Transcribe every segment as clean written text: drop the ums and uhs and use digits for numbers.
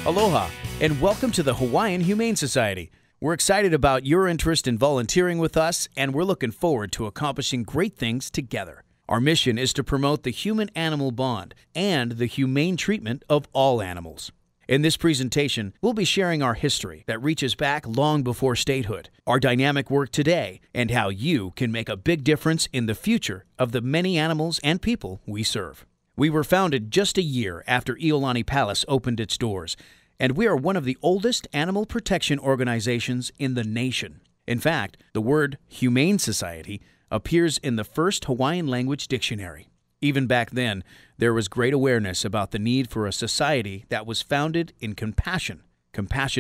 Aloha, and welcome to the Hawaiian Humane Society. We're excited about your interest in volunteering with us, and we're looking forward to accomplishing great things together. Our mission is to promote the human-animal bond and the humane treatment of all animals. In this presentation, we'll be sharing our history that reaches back long before statehood, our dynamic work today, and how you can make a big difference in the future of the many animals and people we serve. We were founded just a year after Iolani Palace opened its doors, and we are one of the oldest animal protection organizations in the nation. In fact, the word Humane Society appears in the first Hawaiian language dictionary. Even back then, there was great awareness about the need for a society that was founded in compassion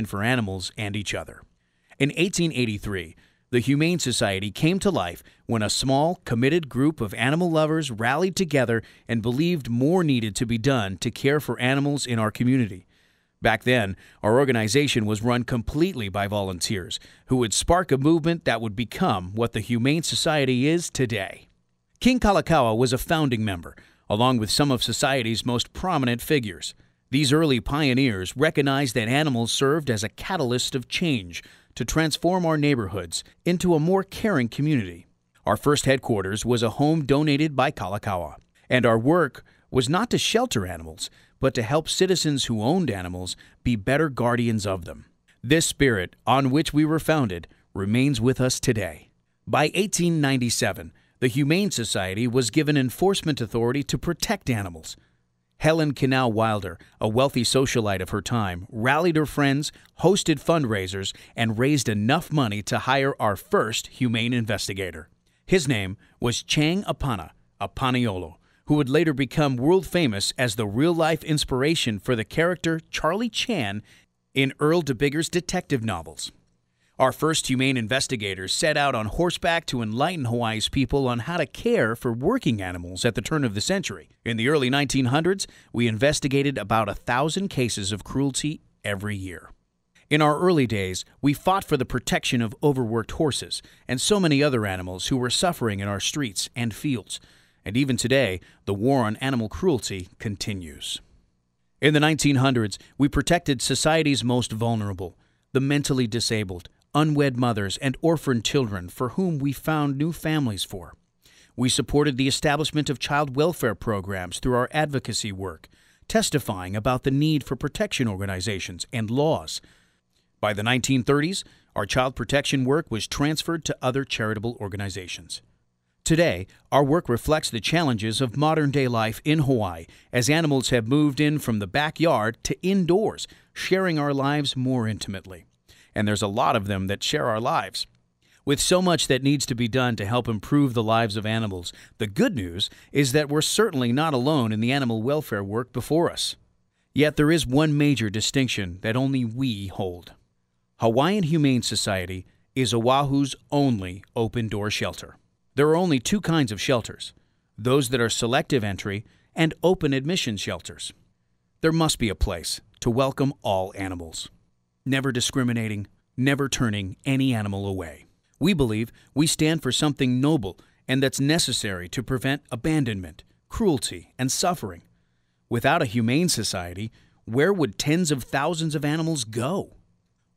for animals and each other. In 1883, the Humane Society came to life when a small, committed group of animal lovers rallied together and believed more needed to be done to care for animals in our community. Back then, our organization was run completely by volunteers who would spark a movement that would become what the Humane Society is today. King Kalakaua was a founding member, along with some of society's most prominent figures. These early pioneers recognized that animals served as a catalyst of change to transform our neighborhoods into a more caring community. Our first headquarters was a home donated by Kalakaua, and our work was not to shelter animals, but to help citizens who owned animals be better guardians of them. This spirit, on which we were founded, remains with us today. By 1897, the Humane Society was given enforcement authority to protect animals. Helen Canal Wilder, a wealthy socialite of her time, rallied her friends, hosted fundraisers, and raised enough money to hire our first humane investigator. His name was Chang Apana, a Paniolo, who would later become world famous as the real-life inspiration for the character Charlie Chan in Earl DeBigger's detective novels. Our first humane investigators set out on horseback to enlighten Hawaii's people on how to care for working animals at the turn of the century. In the early 1900s, we investigated about 1,000 cases of cruelty every year. In our early days, we fought for the protection of overworked horses and so many other animals who were suffering in our streets and fields. And even today, the war on animal cruelty continues. In the 1900s, we protected society's most vulnerable, the mentally disabled, unwed mothers, and orphaned children for whom we found new families for. We supported the establishment of child welfare programs through our advocacy work, testifying about the need for protection organizations and laws. By the 1930s, our child protection work was transferred to other charitable organizations. Today, our work reflects the challenges of modern-day life in Hawaii as animals have moved in from the backyard to indoors, sharing our lives more intimately. And there's a lot of them that share our lives. With so much that needs to be done to help improve the lives of animals, the good news is that we're certainly not alone in the animal welfare work before us. Yet there is one major distinction that only we hold. Hawaiian Humane Society is Oahu's only open-door shelter. There are only two kinds of shelters, those that are selective entry and open admission shelters. There must be a place to welcome all animals, never discriminating, never turning any animal away. We believe we stand for something noble and that's necessary to prevent abandonment, cruelty, and suffering. Without a humane society, where would tens of thousands of animals go?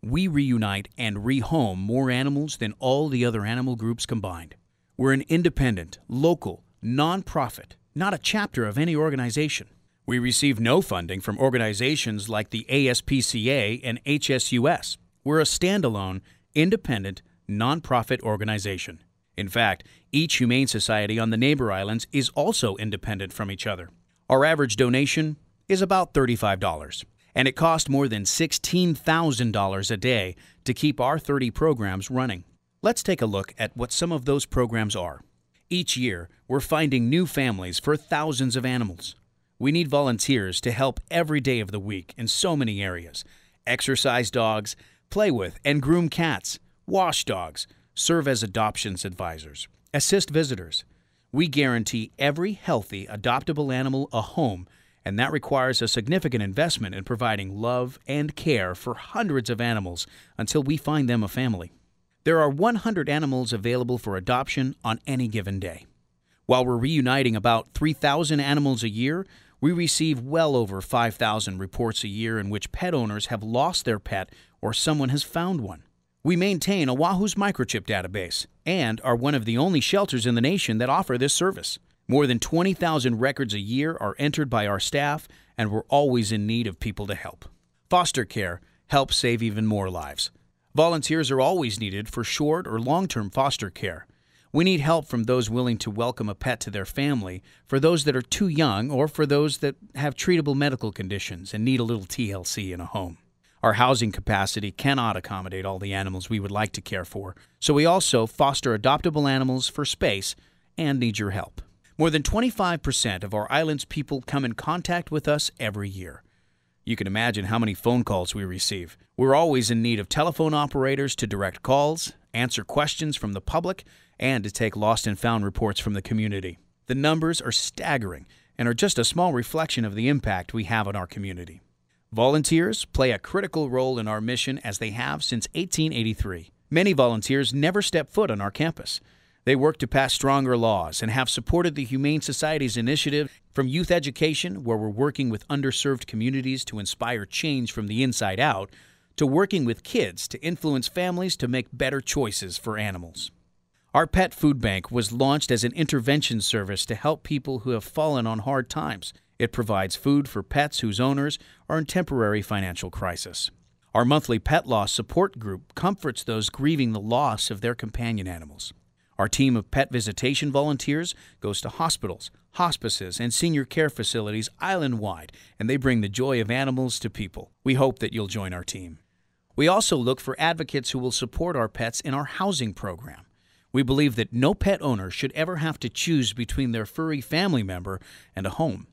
We reunite and rehome more animals than all the other animal groups combined. We're an independent, local, non-profit, not a chapter of any organization. We receive no funding from organizations like the ASPCA and HSUS. We're a standalone, independent, non-profit organization. In fact, each humane society on the neighbor islands is also independent from each other. Our average donation is about $35, and it costs more than $16,000 a day to keep our 30 programs running. Let's take a look at what some of those programs are. Each year, we're finding new families for thousands of animals. We need volunteers to help every day of the week in so many areas. Exercise dogs, play with and groom cats, wash dogs, serve as adoptions advisors, assist visitors. We guarantee every healthy, adoptable animal a home, and that requires a significant investment in providing love and care for hundreds of animals until we find them a family. There are 100 animals available for adoption on any given day. While we're reuniting about 3,000 animals a year, We receive well over 5,000 reports a year in which pet owners have lost their pet or someone has found one. We maintain Oahu's microchip database and are one of the only shelters in the nation that offer this service. More than 20,000 records a year are entered by our staff, and we're always in need of people to help. Foster care helps save even more lives. Volunteers are always needed for short or long-term foster care. We need help from those willing to welcome a pet to their family, for those that are too young, or for those that have treatable medical conditions and need a little TLC in a home. Our housing capacity cannot accommodate all the animals we would like to care for, so we also foster adoptable animals for space and need your help. More than 25% of our island's people come in contact with us every year. You can imagine how many phone calls we receive. We're always in need of telephone operators to direct calls, answer questions from the public, and to take lost and found reports from the community. The numbers are staggering and are just a small reflection of the impact we have on our community. Volunteers play a critical role in our mission, as they have since 1883. Many volunteers never step foot on our campus. They work to pass stronger laws and have supported the Humane Society's initiative, from youth education, where we're working with underserved communities to inspire change from the inside out, to working with kids to influence families to make better choices for animals. Our Pet Food Bank was launched as an intervention service to help people who have fallen on hard times. It provides food for pets whose owners are in temporary financial crisis. Our monthly pet loss support group comforts those grieving the loss of their companion animals. Our team of pet visitation volunteers goes to hospitals, hospices, and senior care facilities island-wide, and they bring the joy of animals to people. We hope that you'll join our team. We also look for advocates who will support our pets in our housing program. We believe that no pet owner should ever have to choose between their furry family member and a home.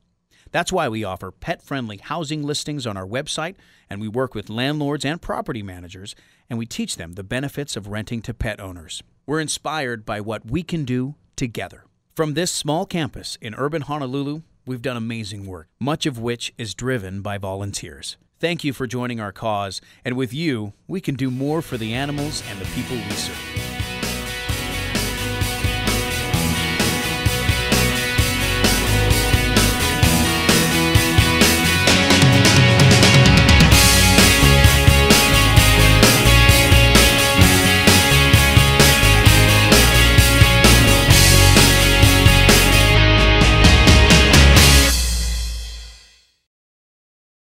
That's why we offer pet-friendly housing listings on our website, and we work with landlords and property managers, and we teach them the benefits of renting to pet owners. We're inspired by what we can do together. From this small campus in urban Honolulu, we've done amazing work, much of which is driven by volunteers. Thank you for joining our cause, and with you, we can do more for the animals and the people we serve.